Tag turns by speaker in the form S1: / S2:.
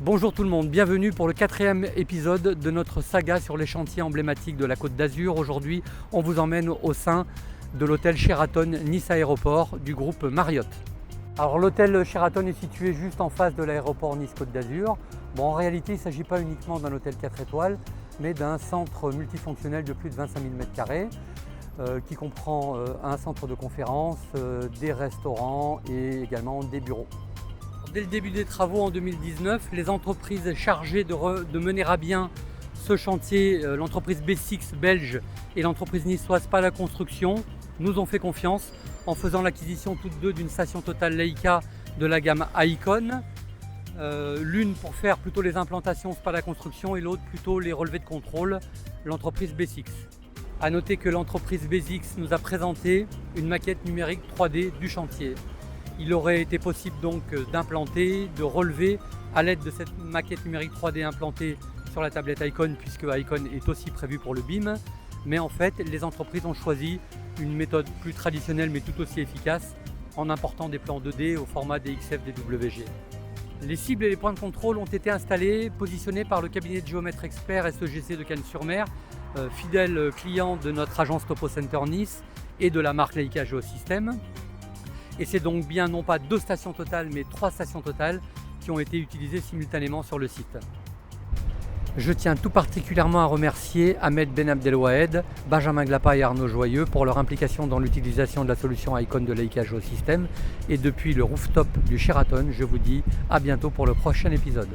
S1: Bonjour tout le monde, bienvenue pour le 4e épisode de notre saga sur les chantiers emblématiques de la Côte d'Azur. Aujourd'hui, on vous emmène au sein de l'hôtel Sheraton Nice Aéroport du groupe Marriott. Alors l'hôtel Sheraton est situé juste en face de l'aéroport Nice-Côte d'Azur. Bon, en réalité, il ne s'agit pas uniquement d'un hôtel 4 étoiles, mais d'un centre multifonctionnel de plus de 25 000 m2 qui comprend un centre de conférence, des restaurants et également des bureaux. Dès le début des travaux en 2019, les entreprises chargées de mener à bien ce chantier, l'entreprise B6 belge et l'entreprise niçoise Pala Construction, nous ont fait confiance en faisant l'acquisition toutes deux d'une station totale Leica de la gamme Icon. L'une pour faire plutôt les implantations Pala Construction et l'autre plutôt les relevés de contrôle, l'entreprise B6. A noter que l'entreprise B6 nous a présenté une maquette numérique 3D du chantier. Il aurait été possible donc d'implanter, de relever à l'aide de cette maquette numérique 3D implantée sur la tablette Icon, puisque Icon est aussi prévu pour le BIM. Mais en fait, les entreprises ont choisi une méthode plus traditionnelle mais tout aussi efficace en important des plans 2D au format DXF DWG. Les cibles et les points de contrôle ont été installés, positionnés par le cabinet de géomètre expert SEGC de Cannes-sur-Mer, fidèle client de notre agence Topo Center Nice et de la marque Leica Geosystem. Et c'est donc bien non pas 2 stations totales mais 3 stations totales qui ont été utilisées simultanément sur le site. Je tiens tout particulièrement à remercier Ahmed Ben Abdelwahed, Benjamin Glapa et Arnaud Joyeux pour leur implication dans l'utilisation de la solution Icon de Leica Geosystem. Et depuis le rooftop du Sheraton, je vous dis à bientôt pour le prochain épisode.